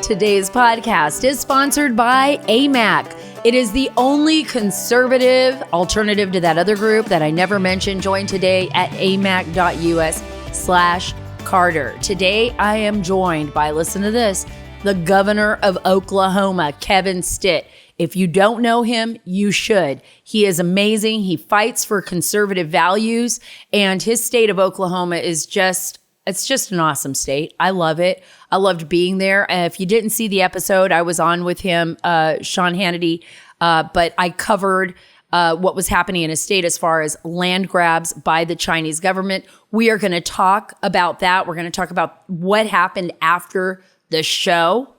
Today's podcast is sponsored by AMAC. It is the only conservative alternative to that other group that I never mentioned. Join today at amac.us/Carter. Today, I am joined by, listen to this, the governor of Oklahoma, Gavin Stitt. If you don't know him, you should. He is amazing. He fights for conservative values, and his state of Oklahoma is it's just an awesome state. I love it. I loved being there. If you didn't see the episode, I was on with him, Sean Hannity, but I covered what was happening in his state as far as land grabs by the Chinese government. We are going to talk about that. We're going to talk about what happened after the show,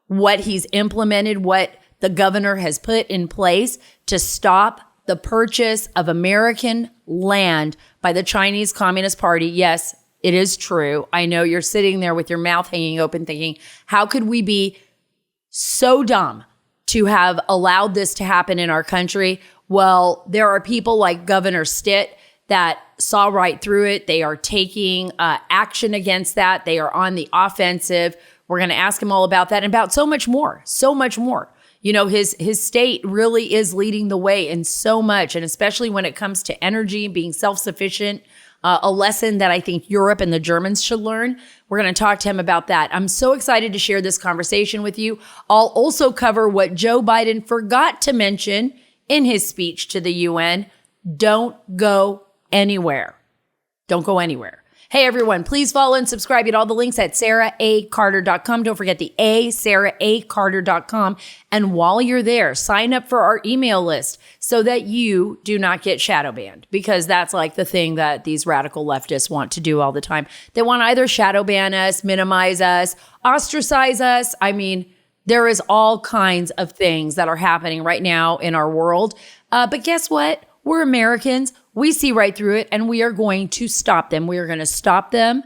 what he's implemented, what the governor has put in place to stop the purchase of American land by the Chinese Communist Party. Yes, it is true. I know you're sitting there with your mouth hanging open thinking, how could we be so dumb to have allowed this to happen in our country? Well, there are people like Governor Stitt that saw right through it. They are taking action against that. They are on the offensive. We're going to ask him all about that and about so much more, so much more. You know, his state really is leading the way in so much, and especially when it comes to energy, being self-sufficient, a lesson that I think Europe and the Germans should learn. We're going to talk to him about that. I'm so excited to share this conversation with you. I'll also cover what Joe Biden forgot to mention in his speech to the UN. Don't go anywhere. Don't go anywhere. Hey, everyone, please follow and subscribe. Get all the links at saraacarter.com. Don't forget the saraacarter.com. And while you're there, sign up for our email list so that you do not get shadow banned, because that's like the thing that these radical leftists want to do all the time. They want to either shadow ban us, minimize us, ostracize us. I mean, there is all kinds of things that are happening right now in our world. But guess what? We're Americans. We see right through it, and we are going to stop them. We are going to stop them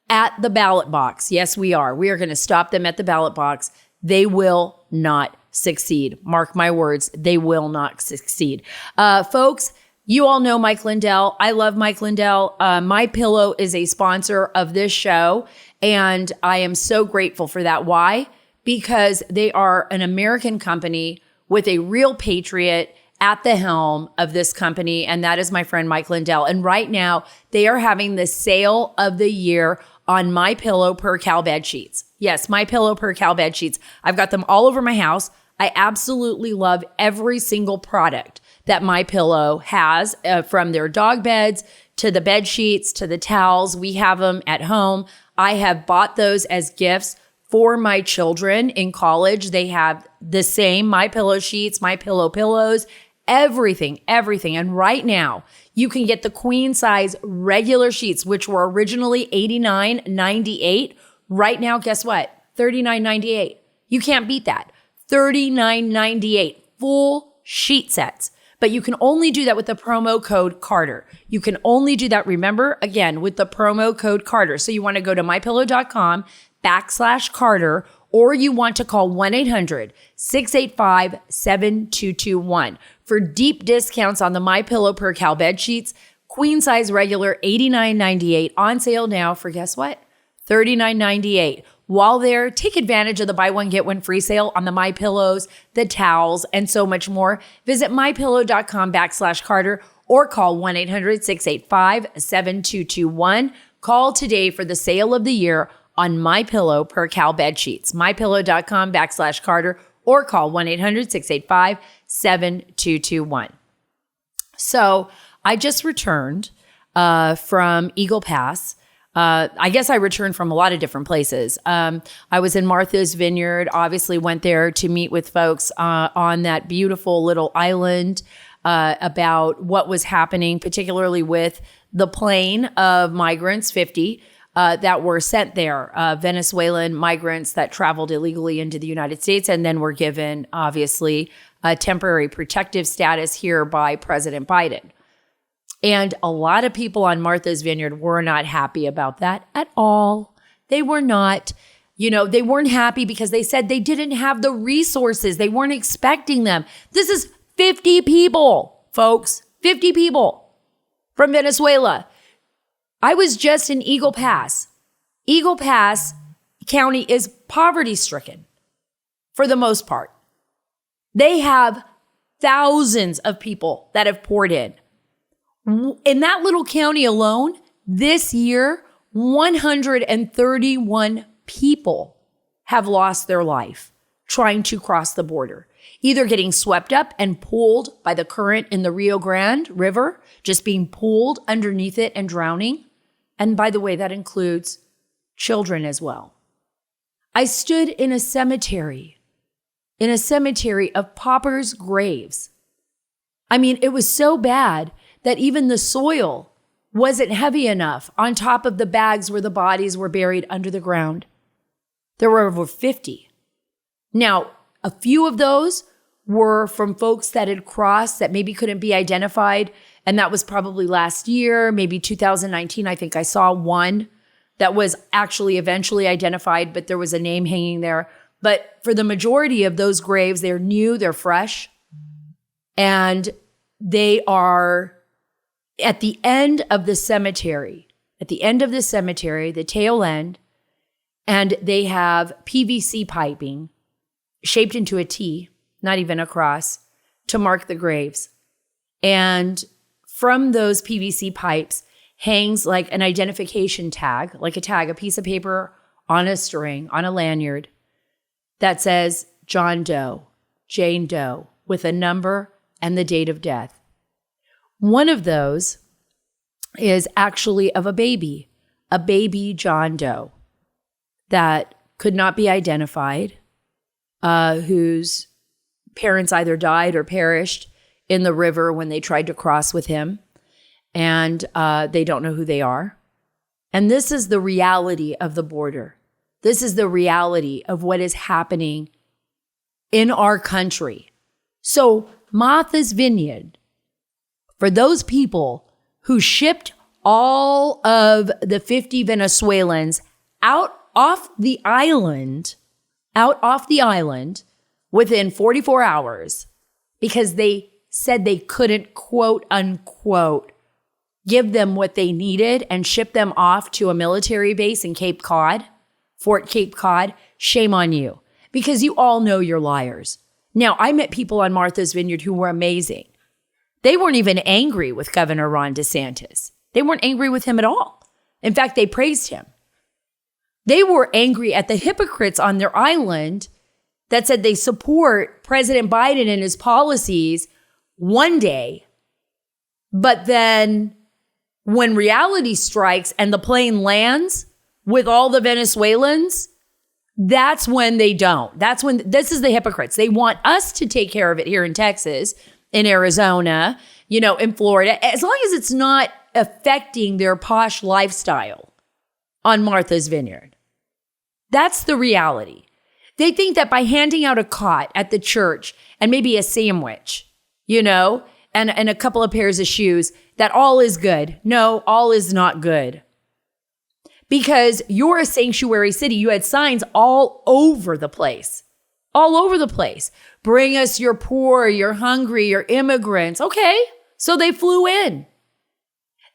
at the ballot box. Yes, we are. We are going to stop them at the ballot box. They will not succeed. Mark my words, they will not succeed. Folks, you all know Mike Lindell. I love Mike Lindell. My Pillow is a sponsor of this show, and I am so grateful for that. Why? Because they are an American company with a real patriot at the helm of this company, and that is my friend Mike Lindell. And right now, they are having the sale of the year on My Pillow Per Cal bed sheets. Yes, My Pillow Per Cal bed sheets. I've got them all over my house. I absolutely love every single product that My Pillow has, from their dog beds to the bed sheets to the towels. We have them at home. I have bought those as gifts for my children in college. They have the same My Pillow sheets, My Pillow pillows, everything. And right now, you can get the queen size regular sheets, which were originally $89.98. Right now, guess what? $39.98. You can't beat that. $39.98 full sheet sets. But you can only do that with the promo code Carter. You can only do that, remember, again, with the promo code Carter. So you want to go to mypillow.com/Carter, or you want to call 1-800-685-7221 for deep discounts on the My Pillow Per Cal bed sheets. Queen size regular, $89.98, on sale now for, guess what? $39.98. While there, take advantage of the buy one, get one free sale on the My Pillows, the towels, and so much more. Visit mypillow.com/Carter or call 1-800-685-7221. Call today for the sale of the year on My Pillow Per Cal bed sheets. mypillow.com/Carter or call 1-800-685-7221. So I just returned from Eagle Pass. I guess I returned from a lot of different places. I was in Martha's Vineyard, obviously went there to meet with folks on that beautiful little island about what was happening, particularly with the plane of migrants, 50, that were sent there, Venezuelan migrants that traveled illegally into the United States and then were given, obviously, a temporary protective status here by President Biden. And a lot of people on Martha's Vineyard were not happy about that at all. They were not. They weren't happy because they said they didn't have the resources. They weren't expecting them. This is 50 people, folks, 50 people from Venezuela. I was just in Eagle Pass. Eagle Pass County is poverty-stricken. for the most part. They have thousands of people that have poured in. In that little county alone, this year, 131 people have lost their life trying to cross the border, either getting swept up and pulled by the current in the Rio Grande River, just being pulled underneath it and drowning. And by the way, that includes children as well. I stood in a cemetery of paupers' graves. I mean, it was so bad that even the soil wasn't heavy enough on top of the bags where the bodies were buried under the ground. There were over 50. Now, a few of those were from folks that had crossed that maybe couldn't be identified. And that was probably last year, maybe 2019. I think I saw one that was actually eventually identified, but there was a name hanging there. But for the majority of those graves, they're new, they're fresh, and they are at the end of the cemetery, the tail end, and they have PVC piping shaped into a T, not even a cross, to mark the graves. And from those PVC pipes hangs like an identification tag, a piece of paper on a string, on a lanyard that says John Doe, Jane Doe, with a number and the date of death. One of those is actually of a baby John Doe that could not be identified, whose parents either died or perished in the river when they tried to cross with him, and they don't know who they are. And this is the reality of the border. This is the reality of what is happening in our country. So Martha's Vineyard, for those people who shipped all of the 50 Venezuelans out off the island within 44 hours because they said they couldn't, quote unquote, give them what they needed and ship them off to a military base in Cape Cod, Fort Cape Cod. Shame on you, because you all know you're liars. Now, I met people on Martha's Vineyard who were amazing. They weren't even angry with Governor Ron DeSantis. They weren't angry with him at all. In fact, they praised him. They were angry at the hypocrites on their island that said they support President Biden and his policies one day, but then when reality strikes and the plane lands with all the Venezuelans, that's when they don't. That's when, this is the hypocrites. They want us to take care of it here in Texas, in Arizona, in Florida, as long as it's not affecting their posh lifestyle on Martha's Vineyard. That's the reality. They think that by handing out a cot at the church and maybe a sandwich, and a couple of pairs of shoes, that all is good. No, all is not good. Because you're a sanctuary city. You had signs all over the place. All over the place. Bring us your poor, your hungry, your immigrants. Okay, so they flew in.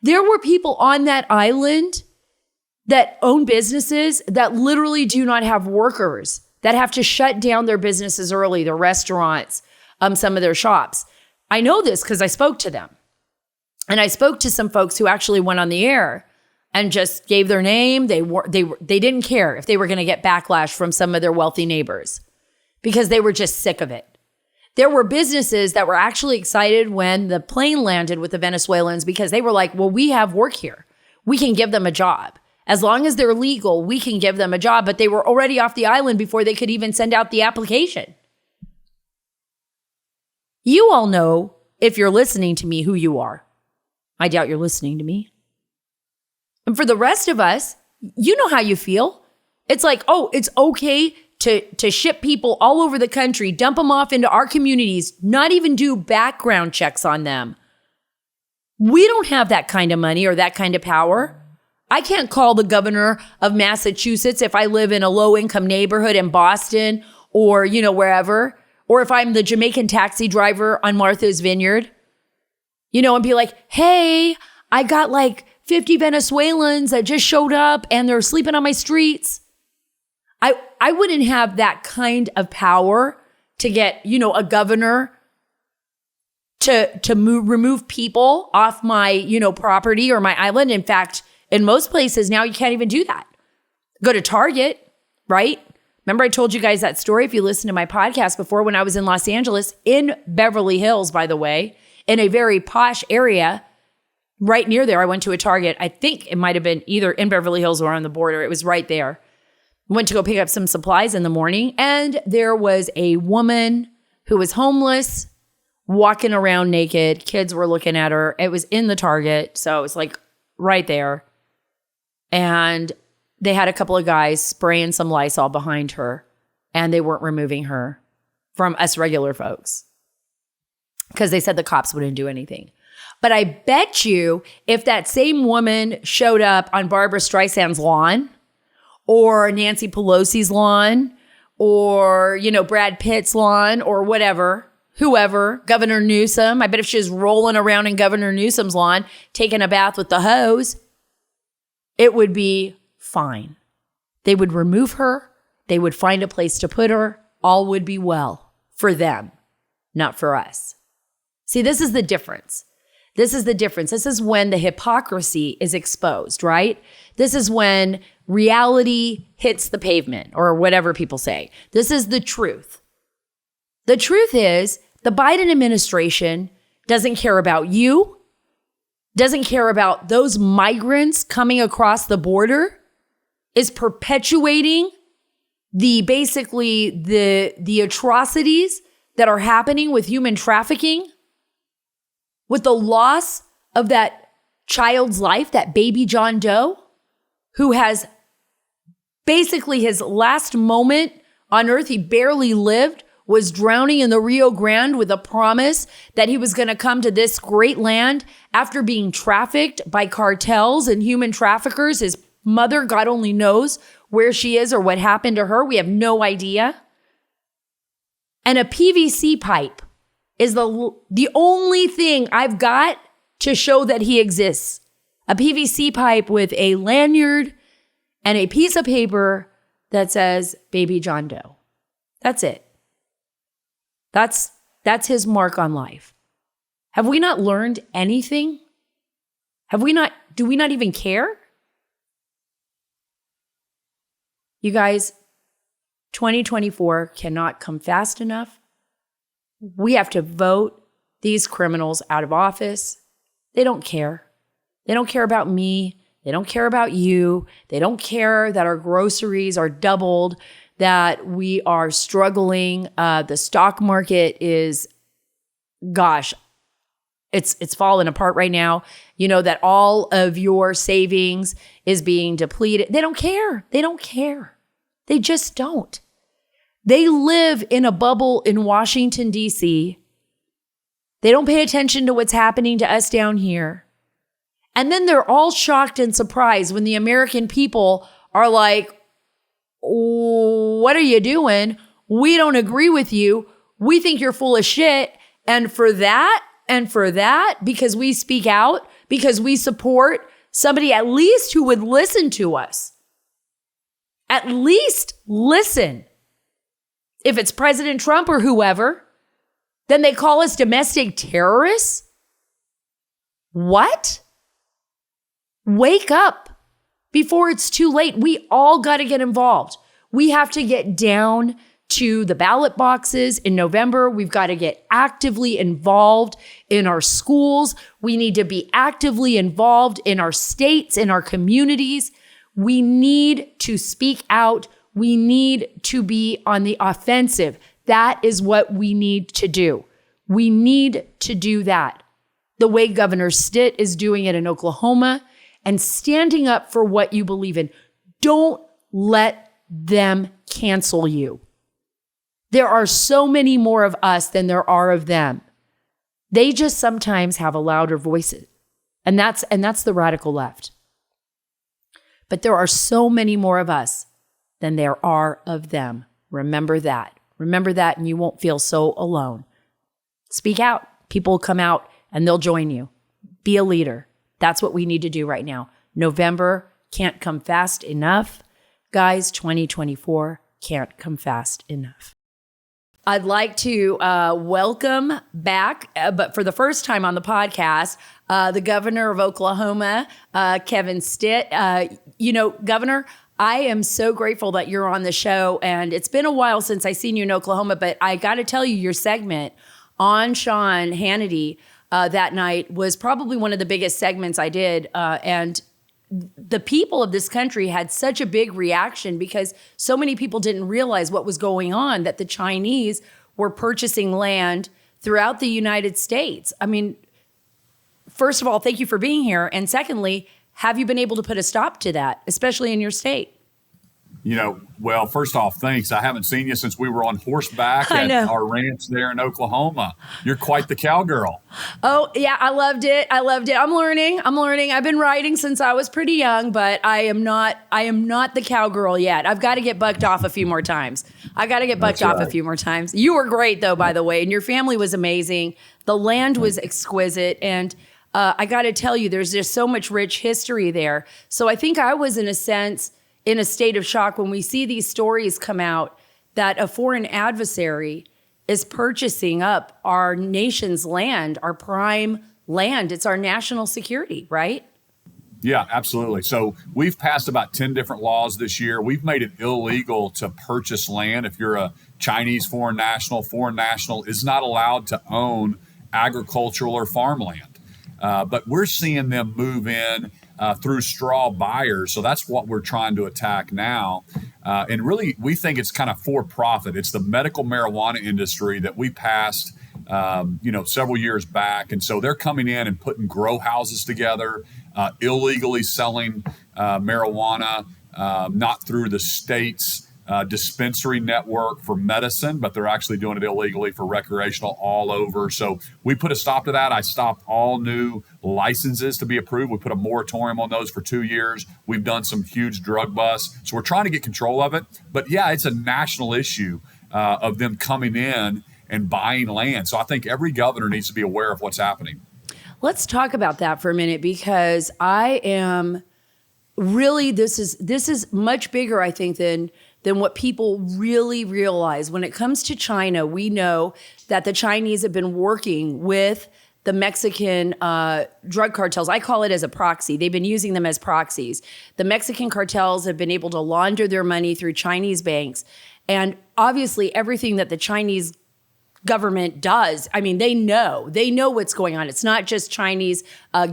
There were people on that island that own businesses that literally do not have workers, that have to shut down their businesses early, their restaurants, some of their shops. I know this because I spoke to them. And I spoke to some folks who actually went on the air and just gave their name. They didn't care if they were going to get backlash from some of their wealthy neighbors because they were just sick of it. There were businesses that were actually excited when the plane landed with the Venezuelans because they were like, well, we have work here. We can give them a job. As long as they're legal, we can give them a job. But they were already off the island before they could even send out the application. You all know, if you're listening to me, who you are. I doubt you're listening to me. And for the rest of us, you know how you feel. It's like, oh, it's okay to ship people all over the country, dump them off into our communities, not even do background checks on them. We don't have that kind of money or that kind of power. I can't call the governor of Massachusetts if I live in a low-income neighborhood in Boston or, wherever, or if I'm the Jamaican taxi driver on Martha's Vineyard, and be like, hey, I got like 50 Venezuelans that just showed up and they're sleeping on my streets. I wouldn't have that kind of power to get, a governor to remove people off my, property or my island. In fact, in most places now you can't even do that. Go to Target, right? Remember I told you guys that story if you listened to my podcast before when I was in Los Angeles, in Beverly Hills, by the way, in a very posh area. Right near there, I went to a Target. I think it might have been either in Beverly Hills or on the border. It was right there. Went to go pick up some supplies in the morning, and there was a woman who was homeless, walking around naked. Kids were looking at her. It was in the Target, so it was like right there. And they had a couple of guys spraying some Lysol behind her, and they weren't removing her from us regular folks because they said the cops wouldn't do anything. But I bet you if that same woman showed up on Barbara Streisand's lawn or Nancy Pelosi's lawn or, Brad Pitt's lawn or whatever, whoever, Governor Newsom, I bet if she was rolling around in Governor Newsom's lawn, taking a bath with the hose, it would be fine. They would remove her. They would find a place to put her. All would be well for them, not for us. See, this is the difference. This is the difference. This is when the hypocrisy is exposed, right? This is when reality hits the pavement or whatever people say. This is the truth. The truth is the Biden administration doesn't care about you, doesn't care about those migrants coming across the border, is perpetuating the atrocities that are happening with human trafficking, with the loss of that child's life, that baby John Doe, who has basically his last moment on earth, he barely lived, was drowning in the Rio Grande with a promise that he was going to come to this great land after being trafficked by cartels and human traffickers. His mother, God only knows where she is or what happened to her. We have no idea. And a PVC pipe is the only thing I've got to show that he exists. A PVC pipe with a lanyard and a piece of paper that says Baby John Doe. That's it. That's his mark on life. Have we not learned anything? Do we not even care? You guys, 2024 cannot come fast enough. We have to vote these criminals out of office. They don't care. They don't care about me. They don't care about you. They don't care that our groceries are doubled, that we are struggling. The stock market is, it's falling apart right now. That all of your savings is being depleted. They don't care. They don't care. They just don't. They live in a bubble in Washington, D.C. They don't pay attention to what's happening to us down here. And then they're all shocked and surprised when the American people are like, what are you doing? We don't agree with you. We think you're full of shit. And for that, because we speak out, because we support somebody at least who would listen to us. At least listen. If it's President Trump or whoever, then they call us domestic terrorists? What? Wake up before it's too late. We all got to get involved. We have to get down to the ballot boxes in November. We've got to get actively involved in our schools. We need to be actively involved in our states, in our communities. We need to speak out. We need to be on the offensive. That is what we need to do. We need to do that. The way Governor Stitt is doing it in Oklahoma and standing up for what you believe in. Don't let them cancel you. There are so many more of us than there are of them. They just sometimes have a louder voice. And that's the radical left. But there are so many more of us than there are of them. Remember that. Remember that, and you won't feel so alone. Speak out. People will come out and they'll join you. Be a leader. That's what we need to do right now. November can't come fast enough. Guys, 2024 can't come fast enough. I'd like to welcome back, but for the first time on the podcast, the governor of Oklahoma, Gavin Stitt. Governor, I am so grateful that you're on the show, and it's been a while since I seen you in Oklahoma, but I got to tell you, your segment on Sean Hannity that night was probably one of the biggest segments I did, and the people of this country had such a big reaction because so many people didn't realize what was going on, that the Chinese were purchasing land throughout the United States. I mean, first of all, thank you for being here. And secondly, have you been able to put a stop to that, especially in your state? Well, first off, thanks. I haven't seen you since we were on horseback at our ranch there in Oklahoma. You're quite the cowgirl. Oh, yeah, I loved it. I'm learning. I've been riding since I was pretty young, but I am not the cowgirl yet. I've got to get bucked off a few more times. You were great, though, by the way, and your family was amazing. The land was exquisite, and I got to tell you, there's just so much rich history there. So I think I was, in a sense, in a state of shock when we see these stories come out that a foreign adversary is purchasing up our nation's land, our prime land. It's our national security, right? Yeah, absolutely. So we've passed about 10 different laws this year. We've made it illegal to purchase land. If you're a Chinese foreign national is not allowed to own agricultural or farmland. But we're seeing them move in through straw buyers. So that's what we're trying to attack now. And really, we think it's kind of for profit. It's the medical marijuana industry that we passed, several years back. And so they're coming in and putting grow houses together, illegally selling marijuana, not through the state's dispensary network for medicine, but they're actually doing it illegally for recreational all over. So we put a stop to that. I stopped all new licenses to be approved. We put a moratorium on those for 2 years. We've done some huge drug busts. So we're trying to get control of it. But yeah, it's a national issue of them coming in and buying land. So I think every governor needs to be aware of what's happening. Let's talk about that for a minute, because I am really, this is much bigger, I think, than what people really realize. When it comes to China, we know that the Chinese have been working with the Mexican drug cartels. I call it as a proxy. They've been using them as proxies. The Mexican cartels have been able to launder their money through Chinese banks. And obviously, everything that the Chinese government does, I mean, they know what's going on. It's not just Chinese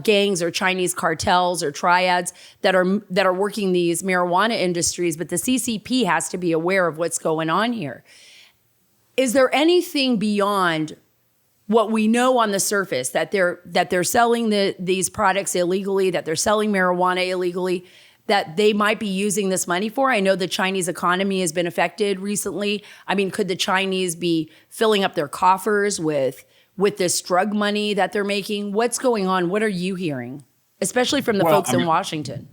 gangs or Chinese cartels or triads that are working these marijuana industries, but the CCP has to be aware of what's going on here. Is there anything beyond what we know on the surface, that they're selling these products illegally, that they're selling marijuana illegally, that they might be using this money for? I know the Chinese economy has been affected recently. I mean, could the Chinese be filling up their coffers with this drug money that they're making? What's going on? What are you hearing, especially from the folks in Washington?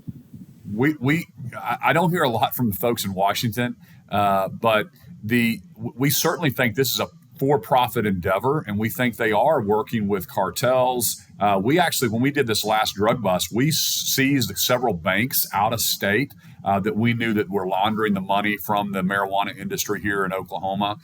I don't hear a lot from the folks in Washington, but we certainly think this is a for-profit endeavor, and we think they are working with cartels. We actually, when we did this last drug bust, we seized several banks out of state that we knew that were laundering the money from the marijuana industry here in Oklahoma.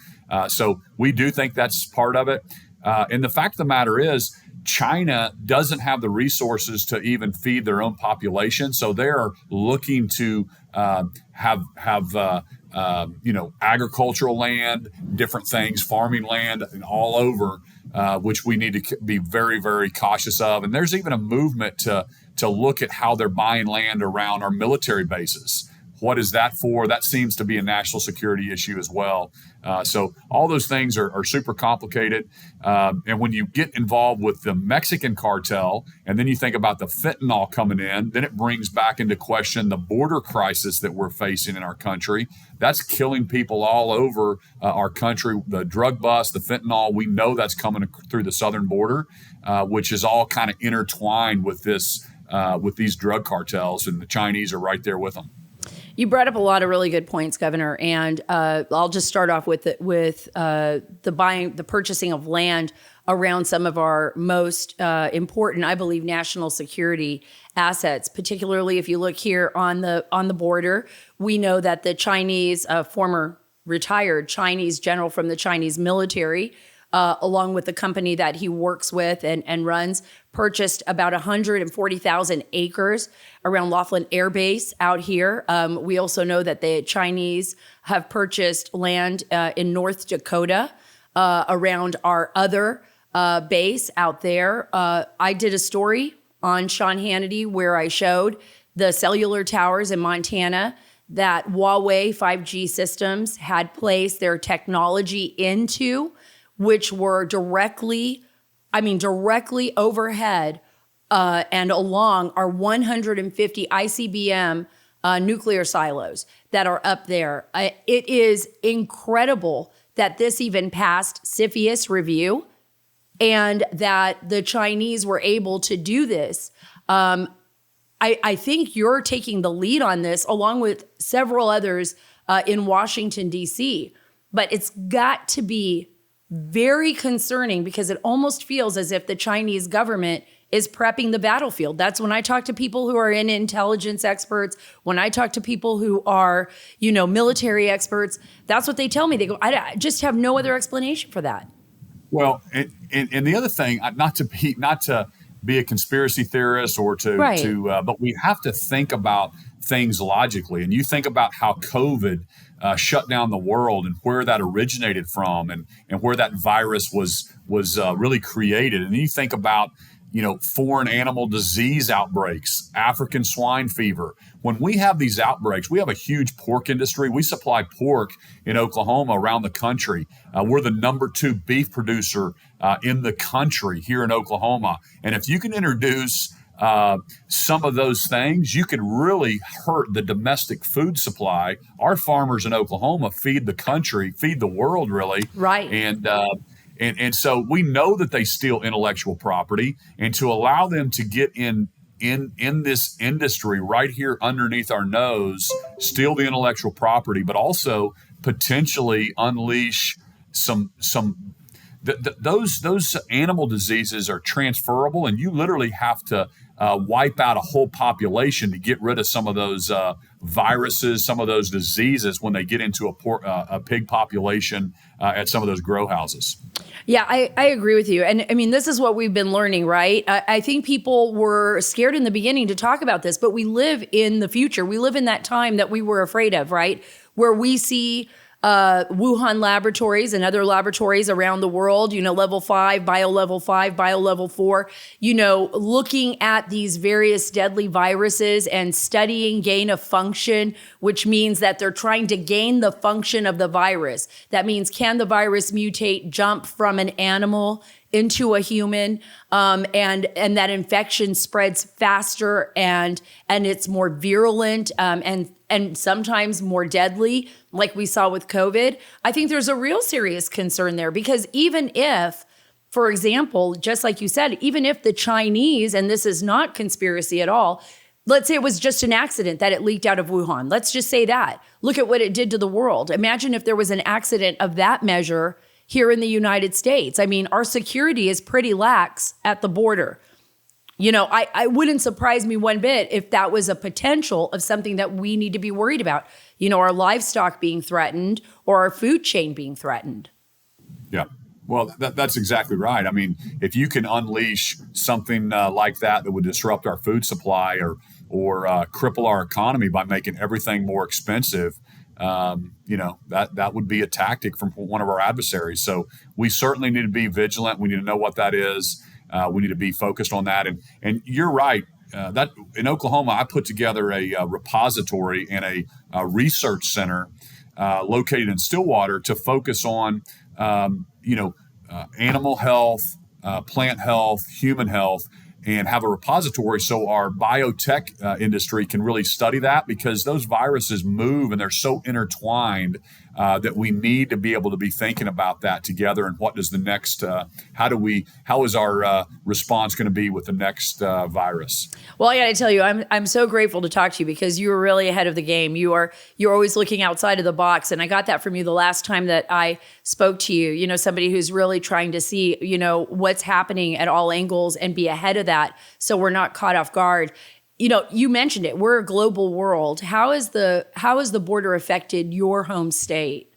So we do think that's part of it. And the fact of the matter is, China doesn't have the resources to even feed their own population. So they're looking to have agricultural land, different things, farming land all over, which we need to be very, very cautious of. And there's even a movement to look at how they're buying land around our military bases. What is that for? That seems to be a national security issue as well. So all those things are super complicated. And when you get involved with the Mexican cartel, and then you think about the fentanyl coming in, then it brings back into question the border crisis that we're facing in our country. That's killing people all over our country. The drug bust, the fentanyl, we know that's coming through the southern border, which is all kind of intertwined with this, with these drug cartels, and the Chinese are right there with them. You brought up a lot of really good points, Governor, and I'll just start off with the purchasing of land around some of our most important, I believe, national security assets. Particularly, if you look here on the border, we know that the Chinese, former retired Chinese general from the Chinese military, along with the company that he works with and runs, purchased about 140,000 acres around Laughlin Air Base out here. We also know that the Chinese have purchased land in North Dakota around our other base out there. I did a story on Sean Hannity where I showed the cellular towers in Montana that Huawei 5G systems had placed their technology into, which were directly overhead and along our 150 ICBM nuclear silos that are up there. It is incredible that this even passed CFIUS review and that the Chinese were able to do this. I think you're taking the lead on this, along with several others in Washington, D.C. But it's got to be very concerning because it almost feels as if the Chinese government is prepping the battlefield. That's when I talk to people who are in intelligence experts, when I talk to people who are, military experts, that's what they tell me. They go, I just have no other explanation for that. Well, and the other thing, not to be a conspiracy theorist or but we have to think about things logically. And you think about how COVID shut down the world and where that originated from and where that virus was really created. And you think about, foreign animal disease outbreaks, African swine fever. When we have these outbreaks, we have a huge pork industry. We supply pork in Oklahoma around the country. We're the number 2 beef producer in the country here in Oklahoma. And if you can introduce some of those things, you could really hurt the domestic food supply. Our farmers in Oklahoma feed the country, feed the world, really. Right. And so we know that they steal intellectual property, and to allow them to get in this industry right here underneath our nose, steal the intellectual property, but also potentially unleash those animal diseases are transferable, and you literally have to wipe out a whole population to get rid of some of those viruses, some of those diseases when they get into a pig population at some of those grow houses. Yeah, I agree with you. And I mean, this is what we've been learning, right? I think people were scared in the beginning to talk about this, but we live in the future. We live in that time that we were afraid of, right? Where we see Wuhan laboratories and other laboratories around the world, level 5, bio level 5, bio level 4, looking at these various deadly viruses and studying gain of function, which means that they're trying to gain the function of the virus. That means, can the virus mutate, jump from an animal into a human, and that infection spreads faster and it's more virulent and sometimes more deadly, like we saw with COVID. I think there's a real serious concern there because even if, for example, just like you said, even if the Chinese, and this is not conspiracy at all, let's say it was just an accident that it leaked out of Wuhan. Let's just say that. Look at what it did to the world. Imagine if there was an accident of that measure here in the United States. I mean, our security is pretty lax at the border. I wouldn't surprise me one bit if that was a potential of something that we need to be worried about. Our livestock being threatened or our food chain being threatened. Yeah. Well, that's exactly right. I mean, if you can unleash something like that would disrupt our food supply or cripple our economy by making everything more expensive, that would be a tactic from one of our adversaries. So we certainly need to be vigilant. We need to know what that is. We need to be focused on that. And you're right. That in Oklahoma, I put together a repository and a research center located in Stillwater to focus on, animal health, plant health, human health, and have a repository so our biotech industry can really study that, because those viruses move and they're so intertwined that we need to be able to be thinking about that together. And what does the next, how is our response going to be with the next virus? Well, I got to tell you, I'm so grateful to talk to you because you were really ahead of the game. You're always looking outside of the box, and I got that from you the last time that I spoke to you. You know, somebody who's really trying to see, you know, what's happening at all angles and be ahead of that, so we're not caught off guard. You know, you mentioned it. We're a global world. How has the border affected your home state?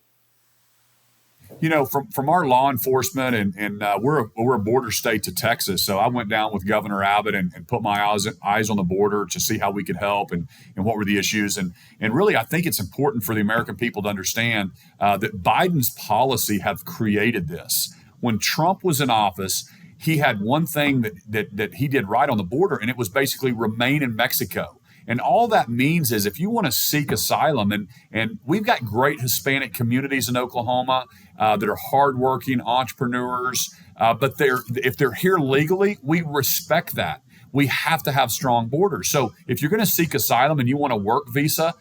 You know, from our law enforcement, and we're a border state to Texas. So I went down with Governor Abbott and put my eyes on the border to see how we could help and what were the issues. And really, I think it's important for the American people to understand that Biden's policy have created this. When Trump was in office, he had one thing that he did right on the border, and it was basically remain in Mexico. And all that means is if you want to seek asylum, and we've got great Hispanic communities in Oklahoma that are hardworking entrepreneurs, but if they're here legally, we respect that. We have to have strong borders. So if you're going to seek asylum and you want a work visa,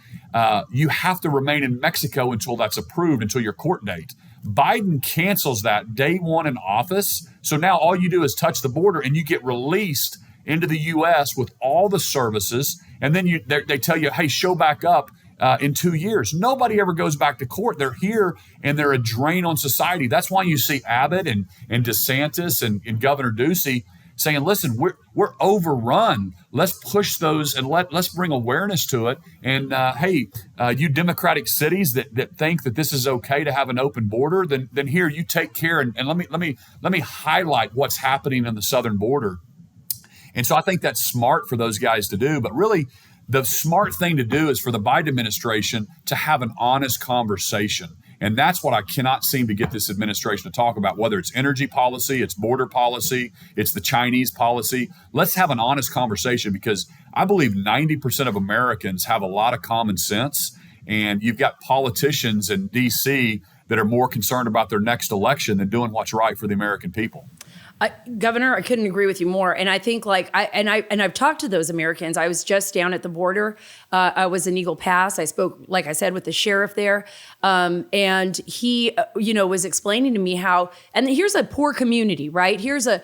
you have to remain in Mexico until that's approved, until your court date. Biden cancels that day one in office. So now all you do is touch the border and you get released into the U.S. with all the services. And then they tell you, hey, show back up in 2 years. Nobody ever goes back to court. They're here and they're a drain on society. That's why you see Abbott and DeSantis and Governor Ducey saying, listen, we're overrun. Let's push those and let's bring awareness to it. And you Democratic cities that think that this is okay to have an open border, then here, you take care and let me highlight what's happening in the southern border. And so I think that's smart for those guys to do. But really, the smart thing to do is for the Biden administration to have an honest conversation. And that's what I cannot seem to get this administration to talk about, whether it's energy policy, it's border policy, it's the Chinese policy. Let's have an honest conversation, because I believe 90% of Americans have a lot of common sense. And you've got politicians in D.C. that are more concerned about their next election than doing what's right for the American people. Governor, I couldn't agree with you more. And I think I've talked to those Americans. I was just down at the border. I was in Eagle Pass. I spoke, like I said, with the sheriff there. And he, was explaining to me how, and here's a poor community, right? Here's a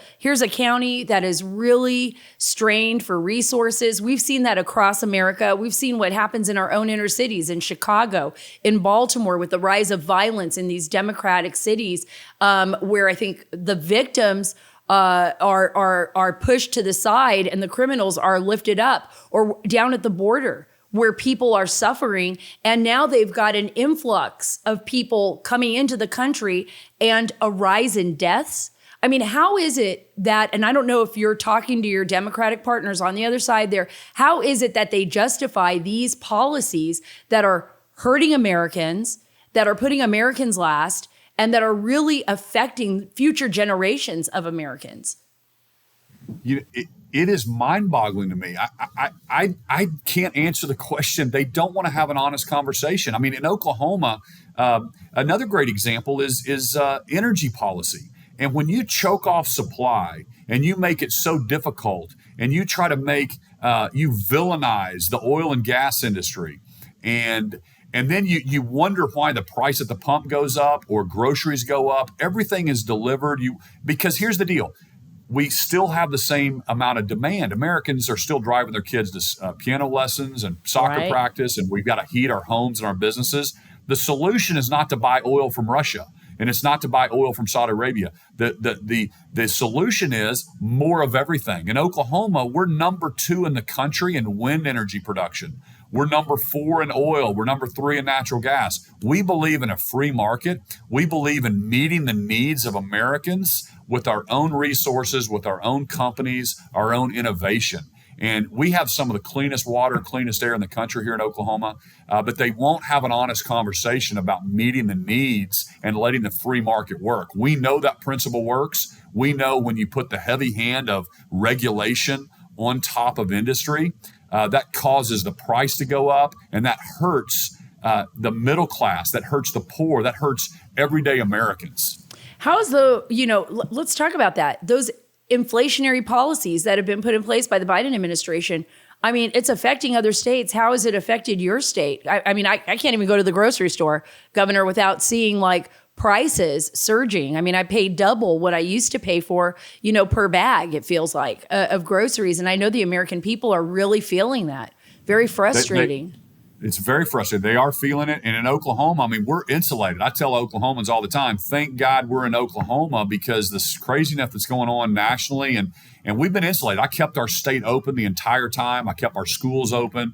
county that is really strained for resources. We've seen that across America. We've seen what happens in our own inner cities, in Chicago, in Baltimore, with the rise of violence in these democratic cities, where I think the victims are pushed to the side and the criminals are lifted up, or down at the border where people are suffering. And now they've got an influx of people coming into the country and a rise in deaths. I mean, how is it that, and I don't know if you're talking to your Democratic partners on the other side there, how is it that they justify these policies that are hurting Americans, that are putting Americans last, and that are really affecting future generations of Americans? It is mind-boggling to me. I can't answer the question. They don't want to have an honest conversation. I mean, in Oklahoma, another great example is energy policy. And when you choke off supply and you make it so difficult, and you try to you villainize the oil and gas industry, and then you wonder why the price at the pump goes up or groceries go up. Everything is delivered. Because here's the deal. We still have the same amount of demand. Americans are still driving their kids to piano lessons and soccer practice, and we've got to heat our homes and our businesses. The solution is not to buy oil from Russia, and it's not to buy oil from Saudi Arabia. The solution is more of everything. In Oklahoma, we're number 2 in the country in wind energy production. We're number 4 in oil. We're number 3 in natural gas. We believe in a free market. We believe in meeting the needs of Americans with our own resources, with our own companies, our own innovation. And we have some of the cleanest water, cleanest air in the country here in Oklahoma, but they won't have an honest conversation about meeting the needs and letting the free market work. We know that principle works. We know when you put the heavy hand of regulation on top of industry, that causes the price to go up, and that hurts the middle class, that hurts the poor, that hurts everyday Americans. How's let's talk about that. Those inflationary policies that have been put in place by the Biden administration, I mean, it's affecting other states. How has it affected your state? I mean, I can't even go to the grocery store, Governor, without seeing like prices surging. I mean, I pay double what I used to pay for, per bag, it feels like, of groceries. And I know the American people are really feeling that. Very frustrating. It's very frustrating. They are feeling it. And in Oklahoma, I mean, we're insulated. I tell Oklahomans all the time, thank God we're in Oklahoma, because this craziness that's going on nationally, and we've been insulated. I kept our state open the entire time. I kept our schools open.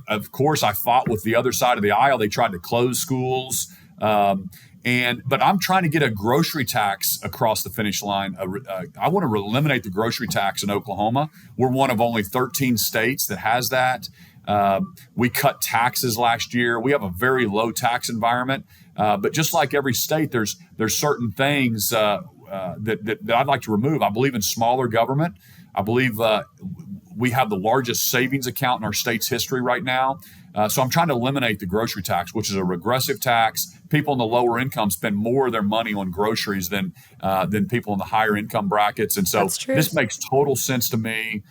Of course, I fought with the other side of the aisle. They tried to close schools. But I'm trying to get a grocery tax across the finish line. I want to eliminate the grocery tax in Oklahoma. We're one of only 13 states that has that. We cut taxes last year. We have a very low tax environment. But just like every state, there's certain things that I'd like to remove. I believe in smaller government. I believe we have the largest savings account in our state's history right now. So I'm trying to eliminate the grocery tax, which is a regressive tax. People in the lower income spend more of their money on groceries than people in the higher income brackets. And so this makes total sense to me.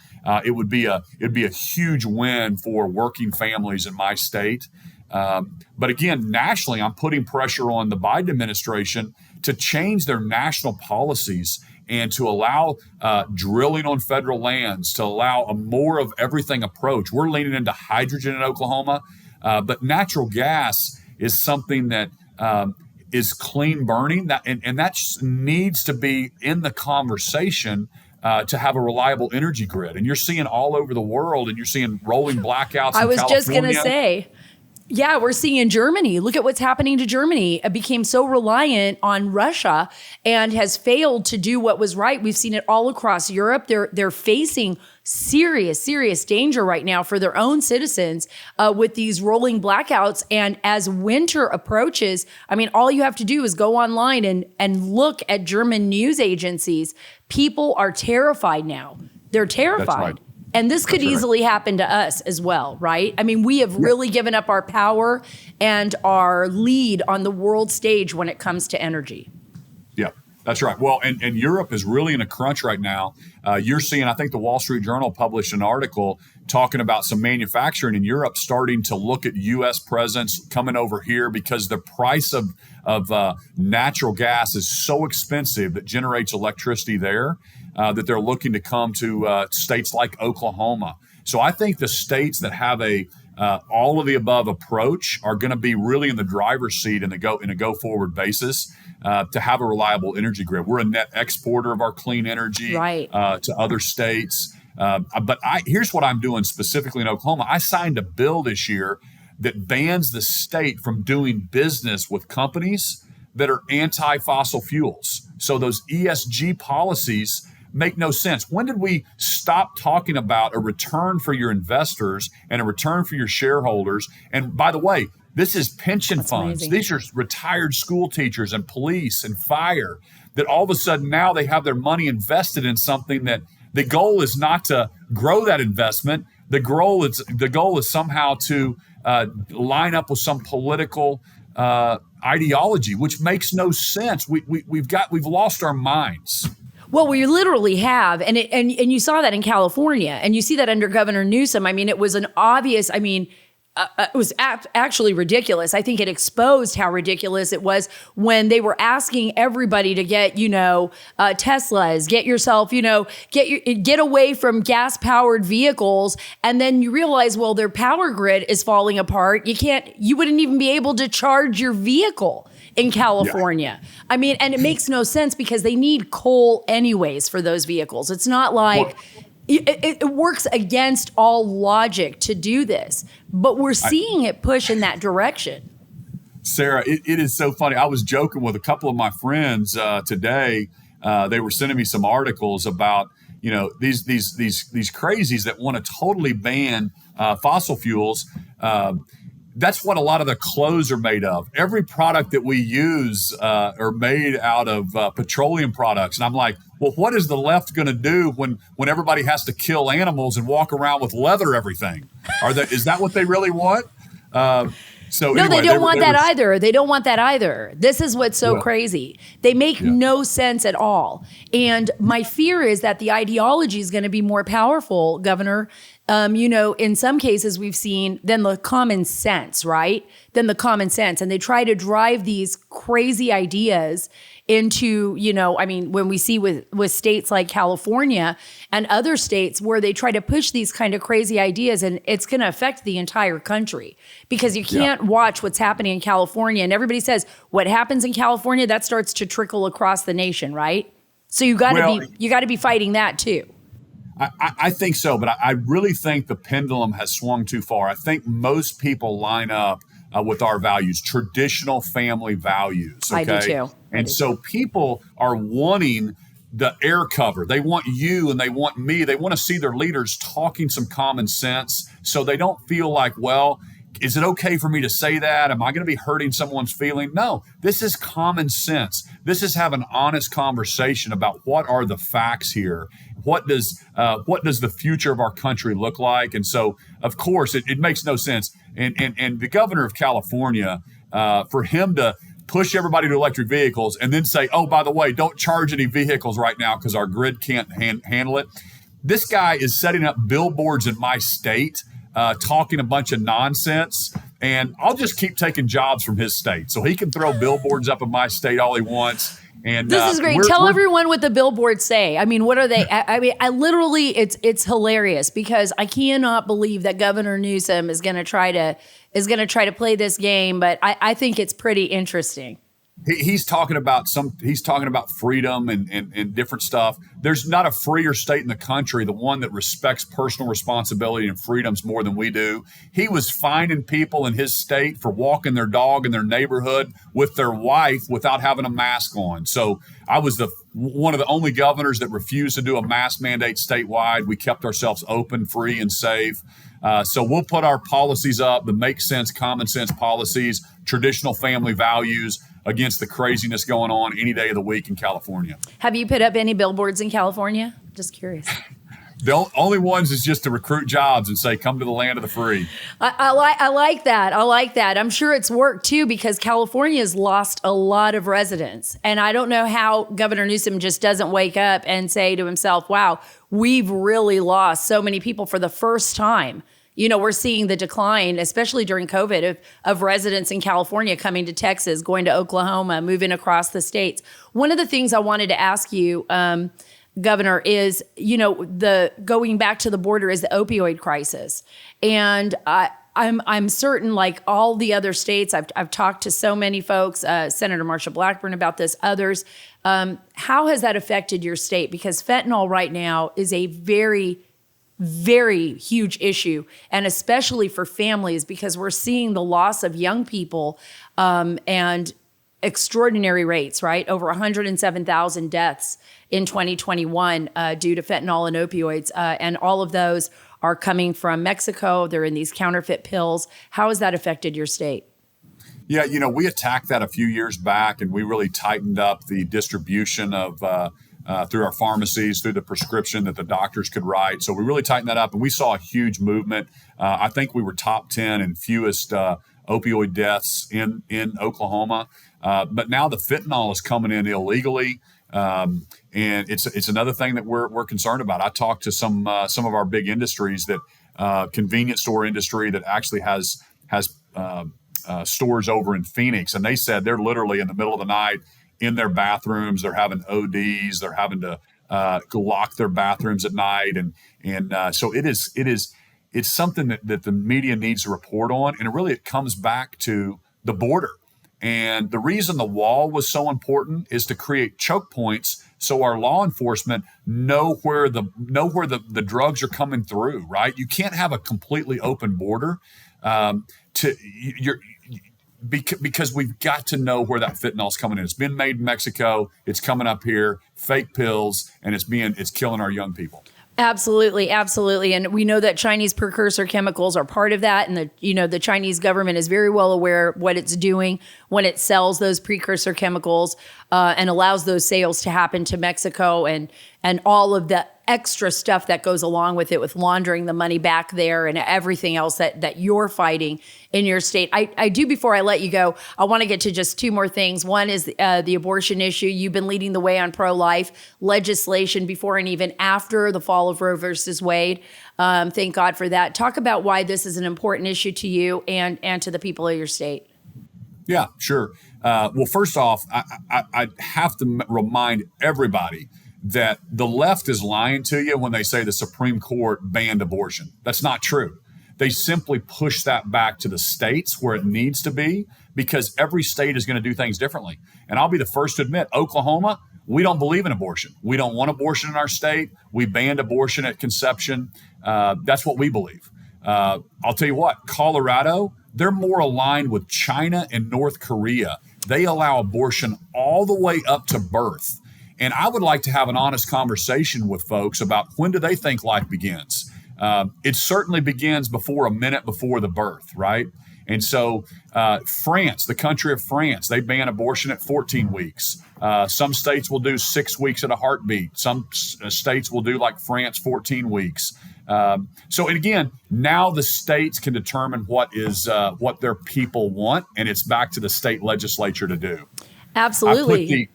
It'd be a huge win for working families in my state. But again, nationally, I'm putting pressure on the Biden administration to change their national policies and to allow drilling on federal lands, to allow a more of everything approach. We're leaning into hydrogen in Oklahoma, but natural gas is something that is clean burning, and that needs to be in the conversation to have a reliable energy grid. And you're seeing all over the world, and you're seeing rolling blackouts in California. I was just going to say. Yeah, we're seeing in Germany. Look at what's happening to Germany. It became so reliant on Russia and has failed to do what was right. We've seen it all across Europe. They're facing serious danger right now for their own citizens with these rolling blackouts. And as winter approaches, I mean, all you have to do is go online and look at German news agencies. People are terrified now. They're terrified. That's right. And this could easily happen to us as well, right? I mean, we have really given up our power and our lead on the world stage when it comes to energy. Yeah, that's right. Well, and Europe is really in a crunch right now. You're seeing, I think the Wall Street Journal published an article talking about some manufacturing in Europe starting to look at U.S. presence coming over here because the price of natural gas is so expensive that generates electricity there. That they're looking to come to states like Oklahoma. So I think the states that have a all of the above approach are going to be really in the driver's seat in a go forward basis to have a reliable energy grid. We're a net exporter of our clean energy to other states. But here's what I'm doing specifically in Oklahoma. I signed a bill this year that bans the state from doing business with companies that are anti-fossil fuels. So those ESG policies make no sense. When did we stop talking about a return for your investors and a return for your shareholders? And by the way, this is pension funds. Amazing. These are retired school teachers and police and fire that all of a sudden now they have their money invested in something that the goal is not to grow that investment. The goal is somehow to line up with some political ideology, which makes no sense. We've lost our minds. Well, we literally have, and you saw that in California, and you see that under Governor Newsom. I mean, it was an obvious. I mean, it was actually ridiculous. I think it exposed how ridiculous it was when they were asking everybody to get, Teslas, get yourself, get away from gas-powered vehicles, and then you realize, well, their power grid is falling apart. You wouldn't even be able to charge your vehicle in California. Yeah. I mean, and it makes no sense because they need coal anyways for those vehicles. It's not like it works against all logic to do this, but we're seeing it push in that direction. Sarah, it is so funny. I was joking with a couple of my friends today. They were sending me some articles about these crazies that want to totally ban fossil fuels. That's what a lot of the clothes are made of. Every product that we use are made out of petroleum products. And I'm like, well, what is the left going to do when everybody has to kill animals and walk around with leather everything? Is that what they really want? No, anyway, they don't want that either. They don't want that either. This is what's so crazy. They make no sense at all. And my fear is that the ideology is going to be more powerful, Governor, In some cases we've seen then the common sense, right? Then the common sense. And they try to drive these crazy ideas into, when we see with states like California and other states where they try to push these kind of crazy ideas, and it's going to affect the entire country because you can't watch what's happening in California. And everybody says what happens in California, that starts to trickle across the nation, right? So you got to be fighting that too. I think so, but I really think the pendulum has swung too far. I think most people line up with our values, traditional family values. Okay? I do too. And so people are wanting the air cover. They want you and they want me. They want to see their leaders talking some common sense so they don't feel like, well, is it okay for me to say that? Am I going to be hurting someone's feeling? No, this is common sense. This is have an honest conversation about what are the facts here. What does the future of our country look like? And so, of course, it makes no sense. And the governor of California, for him to push everybody to electric vehicles and then say, oh, by the way, don't charge any vehicles right now because our grid can't handle it. This guy is setting up billboards in my state, talking a bunch of nonsense, and I'll just keep taking jobs from his state. So he can throw billboards up in my state all he wants. And this is great. Tell everyone what the billboards say. I mean, what are they? I literally, it's hilarious because I cannot believe that Governor Newsom is going to try to play this game, but I think it's pretty interesting. He's talking about freedom and different stuff. There's not a freer state in the country, the one that respects personal responsibility and freedoms more than we do. He was fining people in his state for walking their dog in their neighborhood with their wife without having a mask on. So I was one of the only governors that refused to do a mask mandate statewide. We kept ourselves open, free, and safe. So we'll put our policies up, the make sense, common sense policies, traditional family values against the craziness going on any day of the week in California. Have you put up any billboards in California? Just curious. The only ones is just to recruit jobs and say, come to the land of the free. I like that. I like that. I'm sure it's worked too because California has lost a lot of residents. And I don't know how Governor Newsom just doesn't wake up and say to himself, wow, we've really lost so many people for the first time. We're seeing the decline, especially during COVID, of residents in California coming to Texas, going to Oklahoma, moving across the states. One of the things I wanted to ask you, Governor, is, the going back to the border is the opioid crisis. And I'm certain, like all the other states, I've talked to so many folks, Senator Marsha Blackburn about this, others. How has that affected your state? Because fentanyl right now is a very huge issue, and especially for families, because we're seeing the loss of young people and extraordinary rates, right? Over 107,000 deaths in 2021 due to fentanyl and opioids. And all of those are coming from Mexico. They're in these counterfeit pills. How has that affected your state? Yeah, we attacked that a few years back, and we really tightened up the distribution of through our pharmacies, through the prescription that the doctors could write. So we really tightened that up, and we saw a huge movement. I think we were top 10 in fewest opioid deaths in Oklahoma. But now the fentanyl is coming in illegally, and it's another thing that we're concerned about. I talked to some of our big industries, that convenience store industry that actually has stores over in Phoenix, and they said they're literally in the middle of the night in their bathrooms. They're having ODs. They're having to lock their bathrooms at night, and so it's something that the media needs to report on, and it comes back to the border. And the reason the wall was so important is to create choke points so our law enforcement know where the drugs are coming through. Right? You can't have a completely open border. Because we've got to know where that fentanyl is coming in. It's been made in Mexico. It's coming up here, fake pills, and it's killing our young people. Absolutely, absolutely. And we know that Chinese precursor chemicals are part of that. And the Chinese government is very well aware of what it's doing when it sells those precursor chemicals and allows those sales to happen to Mexico and all of that. extra stuff that goes along with it, with laundering the money back there and everything else that you're fighting in your state. I do, before I let you go, I want to get to just two more things. One is the abortion issue. You've been leading the way on pro-life legislation before and even after the fall of Roe versus Wade. Thank God for that. Talk about why this is an important issue to you and to the people of your state. Yeah, sure. Well, first off, I have to remind everybody that the left is lying to you when they say the Supreme Court banned abortion. That's not true. They simply push that back to the states where it needs to be, because every state is going to do things differently. And I'll be the first to admit, Oklahoma, we don't believe in abortion. We don't want abortion in our state. We banned abortion at conception. That's what we believe. I'll tell you what, Colorado, they're more aligned with China and North Korea. They allow abortion all the way up to birth. And I would like to have an honest conversation with folks about, when do they think life begins? It certainly begins before, a minute before the birth, right? And so France, the country of France, they ban abortion at 14 weeks. Some states will do 6 weeks at a heartbeat. Some states will do, like France, 14 weeks. So, and again, now the states can determine what their people want, and it's back to the state legislature to do. Absolutely.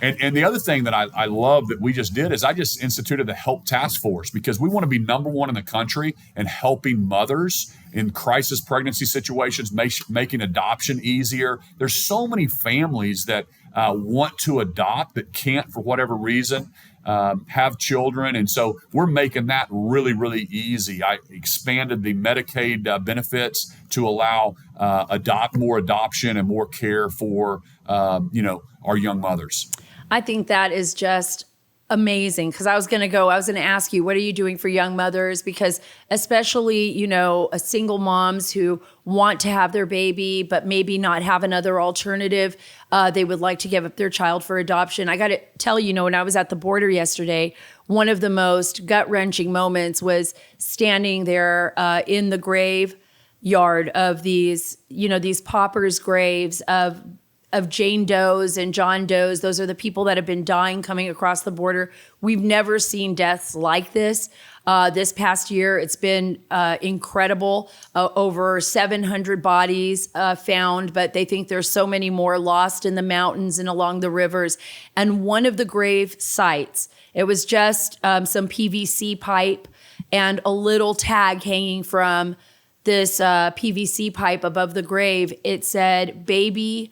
And the other thing that I love that we just did is I just instituted the Help Task Force, because we want to be number one in the country in helping mothers in crisis pregnancy situations, making adoption easier. There's so many families that want to adopt that can't, for whatever reason, have children. And so we're making that really, really easy. I expanded the Medicaid benefits to allow more adoption and more care for, our young mothers. I think that is just amazing, because I was going to ask you, what are you doing for young mothers? Because especially, single moms who want to have their baby, but maybe not have another alternative. They would like to give up their child for adoption. I got to tell you, when I was at the border yesterday, one of the most gut-wrenching moments was standing there in the graveyard of these paupers' graves of Jane Does and John Does. Those are the people that have been dying coming across the border. We've never seen deaths like this. This past year, it's been incredible. Over 700 bodies found, but they think there's so many more lost in the mountains and along the rivers. And one of the grave sites, it was just some PVC pipe and a little tag hanging from this PVC pipe above the grave. It said, baby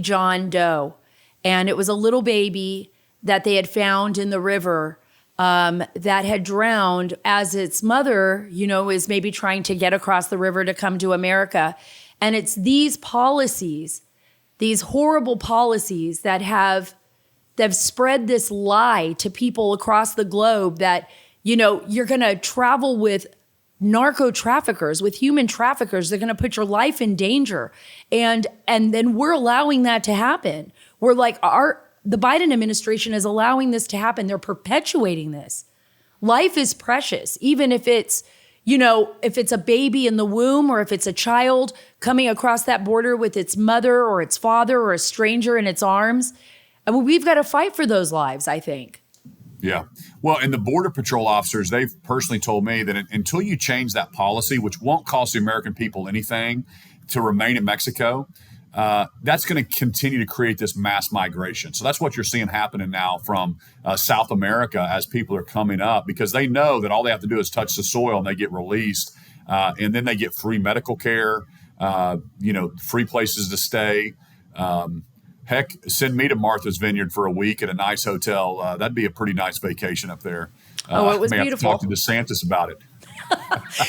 John Doe. And it was a little baby that they had found in the river that had drowned as its mother, is maybe trying to get across the river to come to America. And it's these policies, these horrible policies that have spread this lie to people across the globe that, you're going to travel with narco traffickers, with human traffickers. They're going to put your life in danger. And then we're allowing that to happen. We're like, the Biden administration is allowing this to happen. They're perpetuating this. Life is precious, even if it's, if it's a baby in the womb, or if it's a child coming across that border with its mother or its father or a stranger in its arms. I mean, we've got to fight for those lives, I think. Yeah. Well, and the Border Patrol officers, they've personally told me that until you change that policy, which won't cost the American people anything to remain in Mexico, that's going to continue to create this mass migration. So that's what you're seeing happening now from South America as people are coming up, because they know that all they have to do is touch the soil and they get released. And then they get free medical care, free places to stay. Heck, send me to Martha's Vineyard for a week at a nice hotel. That'd be a pretty nice vacation up there. It was may beautiful. Have to talk to DeSantis about it.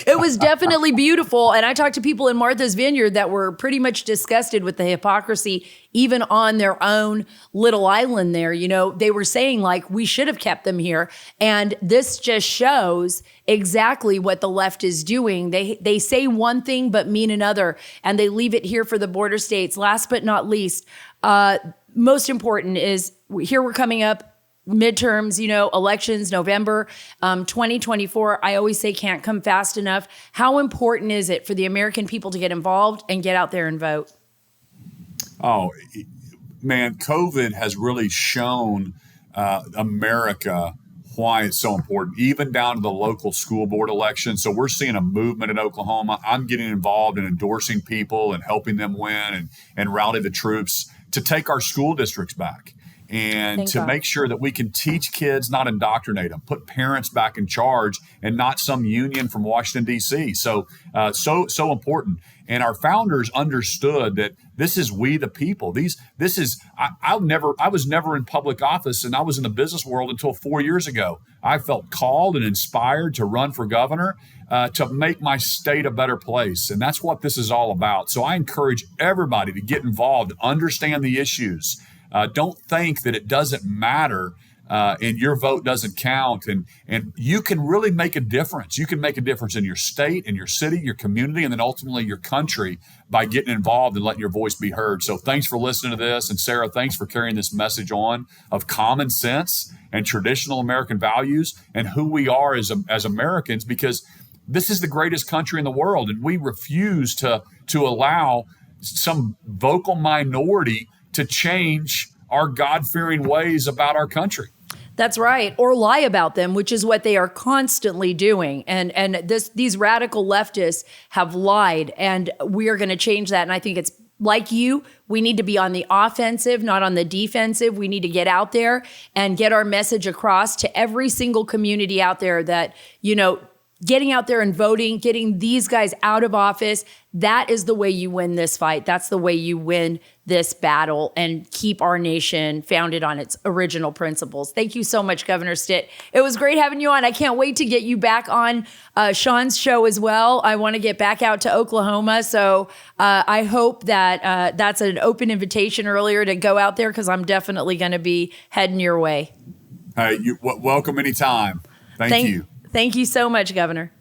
It was definitely beautiful. And I talked to people in Martha's Vineyard that were pretty much disgusted with the hypocrisy, even on their own little island there. They were saying, like, we should have kept them here. And this just shows exactly what the left is doing. They say one thing but mean another, and they leave it here for the border states. Last but not least, most important is, here we're coming up, midterms, elections, November 2024. I always say can't come fast enough. How important is it for the American people to get involved and get out there and vote? Oh, man, COVID has really shown America why it's so important, even down to the local school board election. So we're seeing a movement in Oklahoma. I'm getting involved in endorsing people and helping them win and rally the troops to take our school districts back and Thank to God. make sure that we can teach kids, not indoctrinate them, put parents back in charge and not some union from Washington, D.C. So important. And our founders understood that this is we the people. I was never in public office, and I was in the business world until 4 years ago. I felt called and inspired to run for governor to make my state a better place. And that's what this is all about. So I encourage everybody to get involved, understand the issues. Don't think that it doesn't matter and your vote doesn't count. And you can really make a difference. You can make a difference in your state, in your city, your community, and then ultimately your country by getting involved and letting your voice be heard. So thanks for listening to this. And Sarah, thanks for carrying this message on of common sense and traditional American values and who we are as Americans, because this is the greatest country in the world. And we refuse to allow some vocal minority to change our God-fearing ways about our country. That's right. Or lie about them, which is what they are constantly doing. And these radical leftists have lied, and we are going to change that. And I think it's like you, we need to be on the offensive, not on the defensive. We need to get out there and get our message across to every single community out there that, getting out there and voting, getting these guys out of office, that is the way you win this fight. That's the way you win this battle and keep our nation founded on its original principles. Thank you so much, Governor Stitt. It was great having you on. I can't wait to get you back on Sean's show as well. I want to get back out to Oklahoma. So I hope that that's an open invitation earlier to go out there, because I'm definitely going to be heading your way. Hey, welcome anytime. Thank you. Thank you so much, Governor.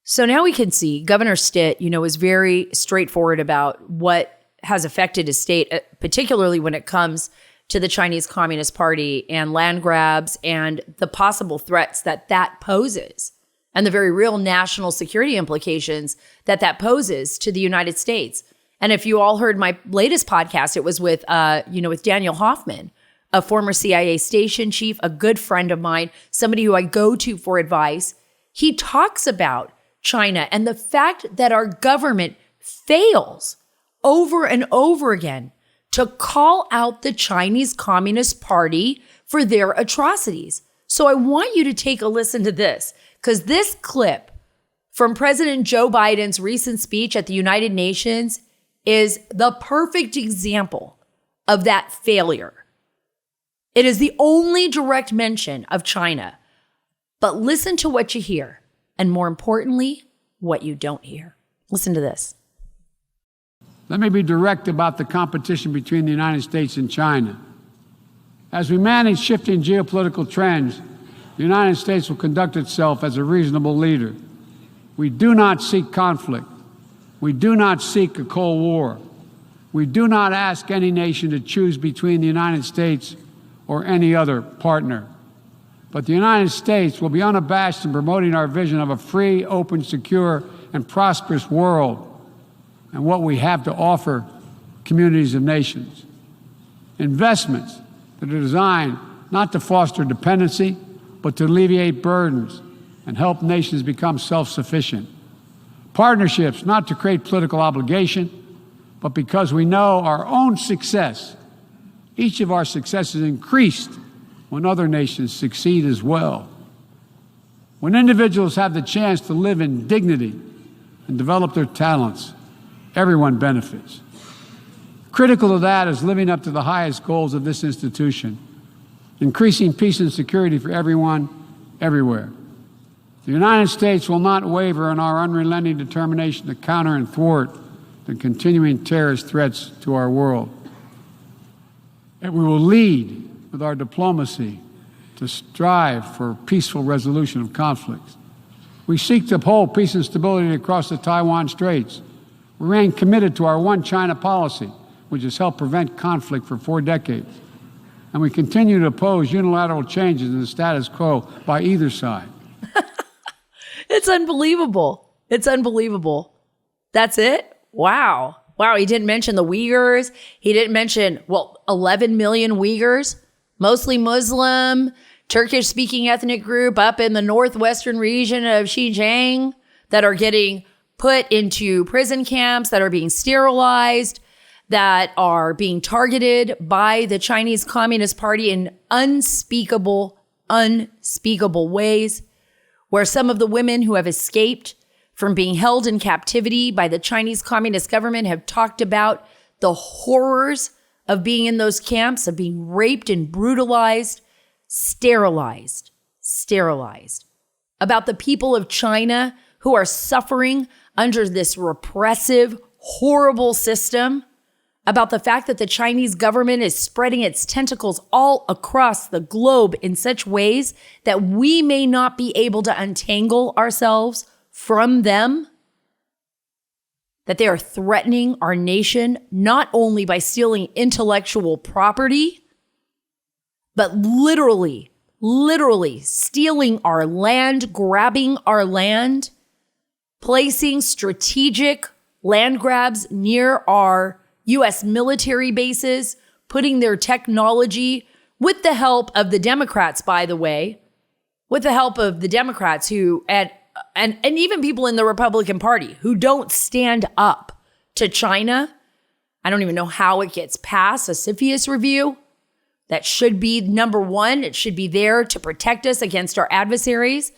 So now we can see Governor Stitt, is very straightforward about what has affected his state, particularly when it comes to the Chinese Communist Party and land grabs and the possible threats that poses, and the very real national security implications that poses to the United States. And if you all heard my latest podcast, it was with Daniel Hoffman, a former CIA station chief, a good friend of mine, somebody who I go to for advice. He talks about China and the fact that our government fails over and over again to call out the Chinese Communist Party for their atrocities. So I want you to take a listen to this, because this clip from President Joe Biden's recent speech at the United Nations is the perfect example of that failure. It is the only direct mention of China. But listen to what you hear, and more importantly, what you don't hear. Listen to this. Let me be direct about the competition between the United States and China. As we manage shifting geopolitical trends, the United States will conduct itself as a reasonable leader. We do not seek conflict. We do not seek a Cold War. We do not ask any nation to choose between the United States or any other partner. But the United States will be unabashed in promoting our vision of a free, open, secure, and prosperous world, and what we have to offer communities of nations. Investments that are designed not to foster dependency, but to alleviate burdens and help nations become self-sufficient. Partnerships not to create political obligation, but because we know our own success. Each of our successes increased when other nations succeed as well. When individuals have the chance to live in dignity and develop their talents, everyone benefits. Critical to that is living up to the highest goals of this institution, increasing peace and security for everyone, everywhere. The United States will not waver in our unrelenting determination to counter and thwart the continuing terrorist threats to our world. And we will lead with our diplomacy to strive for peaceful resolution of conflicts. We seek to uphold peace and stability across the Taiwan Straits. We remain committed to our one China policy, which has helped prevent conflict for 4 decades. And we continue to oppose unilateral changes in the status quo by either side. It's unbelievable. It's unbelievable. That's it? Wow. Wow. He didn't mention the Uyghurs. He didn't mention, 11 million Uyghurs, mostly Muslim, Turkish-speaking ethnic group up in the northwestern region of Xinjiang that are getting put into prison camps, that are being sterilized, that are being targeted by the Chinese Communist Party in unspeakable ways, where some of the women who have escaped from being held in captivity by the Chinese Communist government have talked about the horrors of being in those camps, of being raped and brutalized, sterilized, about the people of China who are suffering under this repressive, horrible system, about the fact that the Chinese government is spreading its tentacles all across the globe in such ways that we may not be able to untangle ourselves from them, that they are threatening our nation not only by stealing intellectual property, but literally stealing our land, grabbing our land, placing strategic land grabs near our U.S. military bases, putting their technology, with the help of the Democrats, by the way, with the help of the Democrats who, and even people in the Republican Party who don't stand up to China. I don't even know how it gets past a CFIUS review. That should be number one. It should be there to protect us against our adversaries.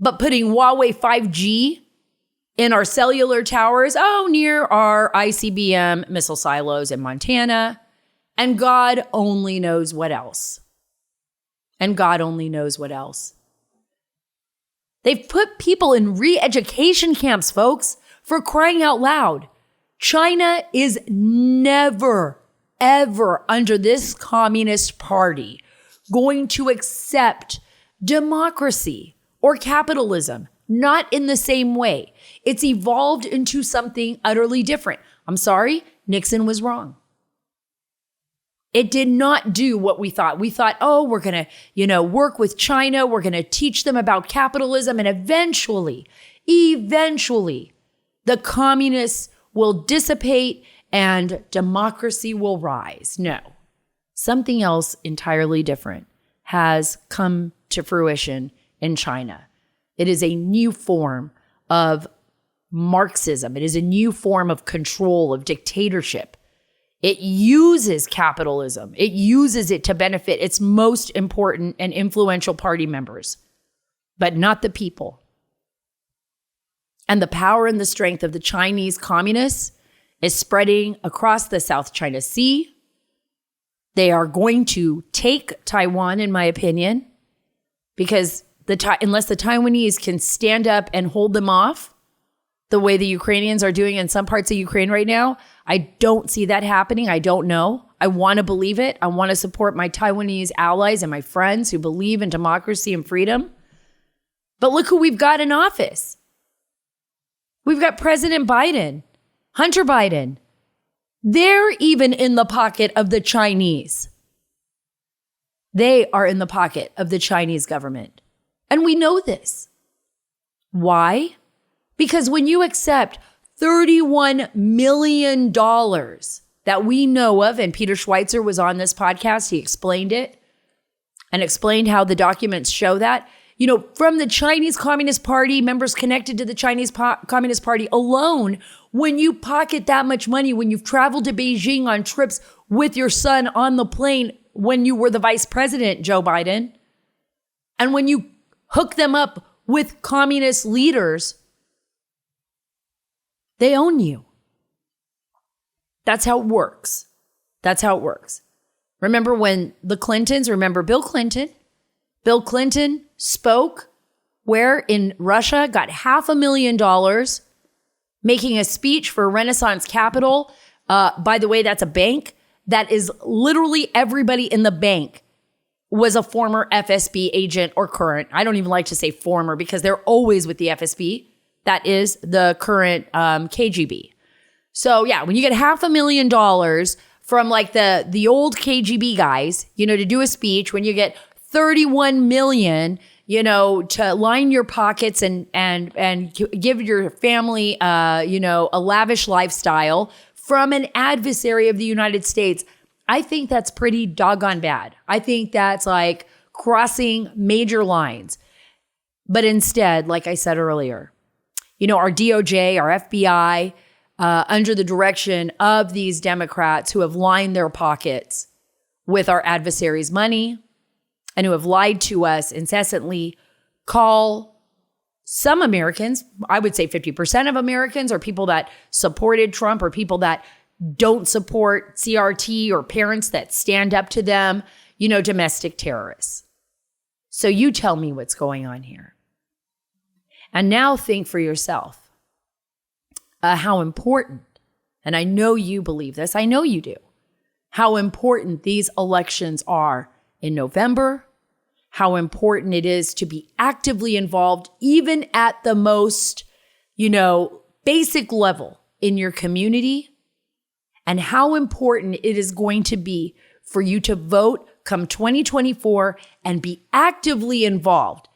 But putting Huawei 5G in our cellular towers, near our ICBM missile silos in Montana, and God only knows what else. They've put people in re-education camps, folks, for crying out loud. China is never, ever under this communist party going to accept democracy or capitalism, not in the same way. It's evolved into something utterly different. I'm sorry, Nixon was wrong. It did not do what we thought. We thought, we're going to, work with China. We're going to teach them about capitalism. And eventually, the communists will dissipate and democracy will rise. No, something else entirely different has come to fruition in China. It is a new form of Marxism. It is a new form of control, of dictatorship. It uses capitalism. It uses it to benefit its most important and influential party members, but not the people. And the power and the strength of the Chinese communists is spreading across the South China Sea. They are going to take Taiwan, in my opinion, because unless the Taiwanese can stand up and hold them off, the way the Ukrainians are doing in some parts of Ukraine right now, I don't see that happening. I don't know. I want to believe it. I want to support my Taiwanese allies and my friends who believe in democracy and freedom. But look who we've got in office. We've got President Biden, Hunter Biden. They're even in the pocket of the Chinese. They are in the pocket of the Chinese government. And we know this. Why? Because when you accept $31 million that we know of, and Peter Schweitzer was on this podcast, he explained it and explained how the documents show that, from the Chinese Communist Party, members connected to the Chinese Communist Party alone, when you pocket that much money, when you've traveled to Beijing on trips with your son on the plane when you were the vice president, Joe Biden, and when you hook them up with communist leaders, they own you. That's how it works. Remember when the Clintons, Bill Clinton? Bill Clinton spoke where in Russia, got $500,000, making a speech for Renaissance Capital. By the way, that's a bank. That is literally everybody in the bank was a former FSB agent or current. I don't even like to say former because they're always with the FSB. That is the current KGB. So yeah, when you get $500,000 from like the old KGB guys, to do a speech, when you get 31 million, to line your pockets and give your family, a lavish lifestyle from an adversary of the United States, I think that's pretty doggone bad. I think that's like crossing major lines. But instead, like I said earlier, our DOJ, our FBI, under the direction of these Democrats who have lined their pockets with our adversaries' money and who have lied to us incessantly, call some Americans, I would say 50% of Americans, or people that supported Trump or people that don't support CRT or parents that stand up to them, domestic terrorists. So you tell me what's going on here. And now think for yourself how important, and I know you believe this, I know you do, how important these elections are in November, how important it is to be actively involved, even at the most, basic level in your community, and how important it is going to be for you to vote come 2024 and be actively involved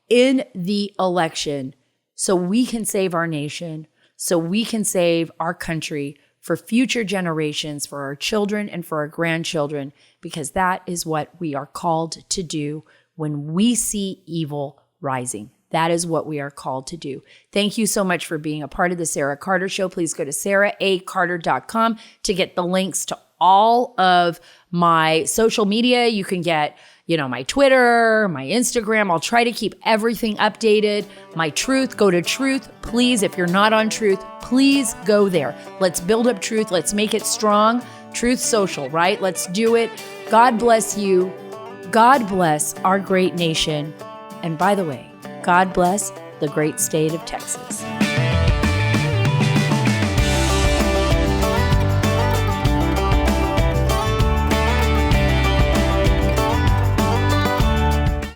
in the election so we can save our nation, so we can save our country for future generations, for our children and for our grandchildren, because that is what we are called to do when we see evil rising. That is what we are called to do. Thank you so much for being a part of the Sara Carter Show. Please go to saracarter.com to get the links to all of my social media. You can get, my Twitter, my Instagram. I'll try to keep everything updated. My Truth, go to Truth. Please, if you're not on Truth, please go there. Let's build up Truth. Let's make it strong. Truth Social, right? Let's do it. God bless you. God bless our great nation. And by the way, God bless the great state of Texas.